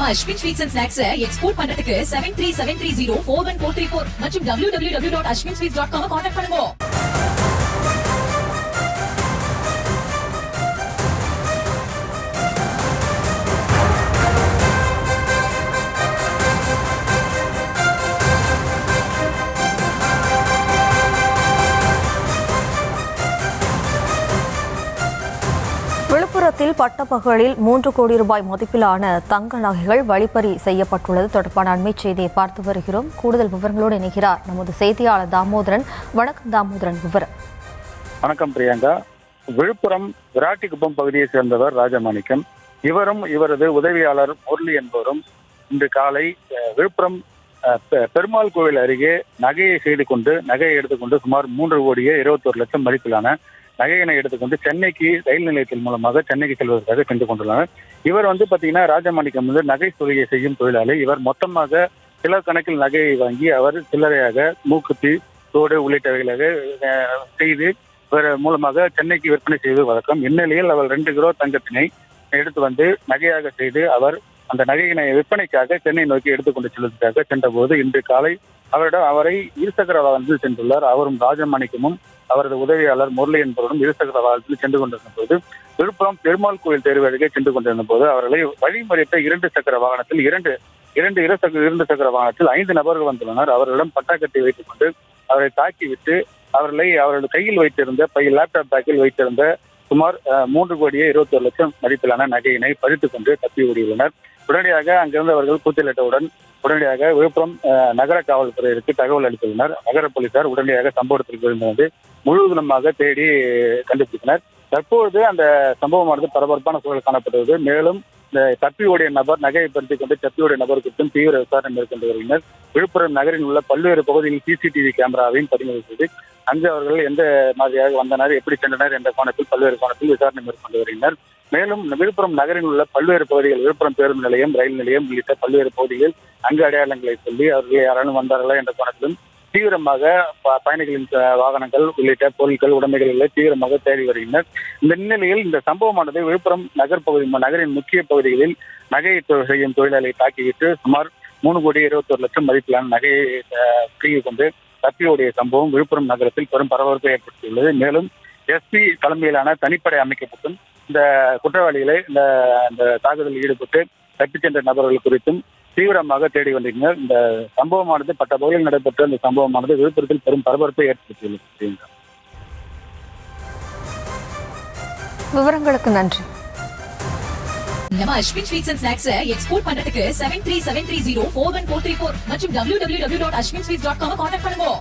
நம்ம Ashwin sweets and snacks export பண்றதுக்கு 7373041434 மற்றும் www.ashwinsweets.com கான்டாக்ட் பண்ணுங்க. விழுப்புரத்தில் பட்டப்பகலில் 3 கோடி ரூபாய் மதிப்பிலான தங்க நகைகள் வழிப்பறி செய்யப்பட்டுள்ளது தொடர்பான அண்மை செய்தியை பார்த்து வருகிறோம். கூடுதல் விவரங்களோடு இணைகிறார் நமது செய்தியாளர் தாமோதரன். வணக்கம் தாமோதரன், விவரம். வணக்கம் பிரியங்கா. விழுப்புரம் விராட்டிக்குப்பம் பகுதியை சேர்ந்தவர் ராஜமாணிக்கம். இவரும் இவரது உதவியாளர் முரளி என்பவரும் இன்று காலை விழுப்புரம் பெருமாள் கோவில் அருகே நகையை எடுத்துக்கொண்டு சுமார் 3 கோடியே 21 லட்சம் மதிப்பிலான நகையினை எடுத்துக்கொண்டு சென்னைக்கு ரயில் நிலையத்தின் மூலமாக சென்னைக்கு செல்வதற்காக சென்று கொண்டுள்ளனர். இவர் பாத்தீங்கன்னா ராஜமாணிக்கம் நகை தொழிலை செய்யும் தொழிலாளி. இவர் மொத்தமாக கிலோ கணக்கில் நகையை வாங்கி அவர் சில்லறையாக மூக்குத்தி, தோடு உள்ளிட்டவைகளாக செய்து இவர் மூலமாக சென்னைக்கு விற்பனை செய்வது வழக்கம். இந்நிலையில் அவர் 2 கிலோ தங்கத்தினை எடுத்து நகையாக செய்து அவர் அந்த நகையினை விற்பனைக்காக சென்னை நோக்கி எடுத்துக்கொண்டு செல்வதற்காக சென்றபோது இன்று காலை அவரை இருசக்கர வாகனத்தில் சென்றுள்ளார். அவரும் ராஜமாணிக்கமும் அவரது உதவியாளர் முரளி என்பவரும் இருசக்கர வாகனத்தில் சென்று கொண்டிருந்த போது விழுப்புரம் பெருமாள் கோயில் தேர்வு அருகே சென்று கொண்டிருந்த போது அவர்களை வழிமறித்த 2 சக்கர வாகனத்தில் 2 சக்கர வாகனத்தில் 5 நபர்கள் வந்துள்ளனர். அவர்களிடம் பட்டாக்கட்டி வைத்துக் கொண்டு அவரை தாக்கிவிட்டு அவரது கையில் வைத்திருந்த லேப்டாப் பேக்கில் வைத்திருந்த சுமார் 3 கோடியே 21 லட்சம் மதிப்பிலான நகையினை பறித்துக் கொண்டு தப்பி ஓடியுள்ளனர். உடனடியாக அங்கிருந்து அவர்கள் கூச்சலிட்டவுடன் உடனடியாக விழுப்புரம் நகர காவல்துறையிற்கு தகவல் அளித்துள்ளனர். நகர போலீசார் உடனடியாக சம்பவத்திற்கு வந்து முழுவதுமாக தேடி கண்டுபிடித்தனர். தற்போது அந்த சம்பவமானது பரபரப்பான சூழல் காணப்பட்டது. மேலும் இந்த தப்பி ஓடிய நபர் நகையை பறித்துக் கொண்டு தப்பி ஓடிய நபர் குறித்தும் தீவிர விசாரணை மேற்கொண்டு வருகின்றனர். விழுப்புரம் நகரில் உள்ள பல்வேறு பகுதிகளில் சிசிடிவி கேமராவையும் பறிமுதல் செய்து அங்கு அவர்கள் எந்த மாதிரியாக வந்தனர், எப்படி சென்றனர் என்ற பல்வேறு கோணத்தில் விசாரணை மேற்கொண்டு வருகின்றனர். மேலும் விழுப்புரம் நகரில் உள்ள பல்வேறு பகுதிகள், விழுப்புரம் பேருந்து நிலையம், ரயில் நிலையம் உள்ளிட்ட பல்வேறு பகுதிகளில் அங்கு அடையாளங்களை சொல்லி அவர்கள் யாராலும் வந்தார்களா என்ற கோணத்திலும் தீவிரமாக பயணிகளின் வாகனங்கள் உள்ளிட்ட பொருட்கள் உடைமைகளை தீவிரமாக தேடி வருகின்றனர். இந்த நிலையில் இந்த சம்பவமானது விழுப்புரம் நகரின் முக்கிய பகுதிகளில் நகை செய்யும் தொழிலாளியை தாக்கிவிட்டு சுமார் 3 கோடி 21 லட்சம் மதிப்பிலான நகையை பிரிவு கொண்டு தப்பியோடைய சம்பவம் விழுப்புரம் நகரத்தில் பெரும் பரபரப்பை ஏற்படுத்தியுள்ளது. மேலும் எஸ்பி தலைமையிலான தனிப்படை அமைக்கப்பட்டும் இந்த குற்றவாளிகளை இந்த தாக்குதலில் ஈடுபட்டு தப்பிச் சென்ற நபர்கள் குறித்தும் தீவிரமாக தேடி வந்திருந்தனர். இந்த சம்பவமானது பட்ட பகுதியில் நடைபெற்ற இந்த சம்பவமானது விழுப்புரத்தில் பெரும் பரபரப்பை ஏற்படுத்தியுள்ளது. விவரங்களுக்கு நன்றி. நம்ம Ashwin sweets and snacks export பண்றதுக்கு 7373041434 மற்றும் www.ashwinsweets.com கான்டாக்ட் பண்ணுங்க.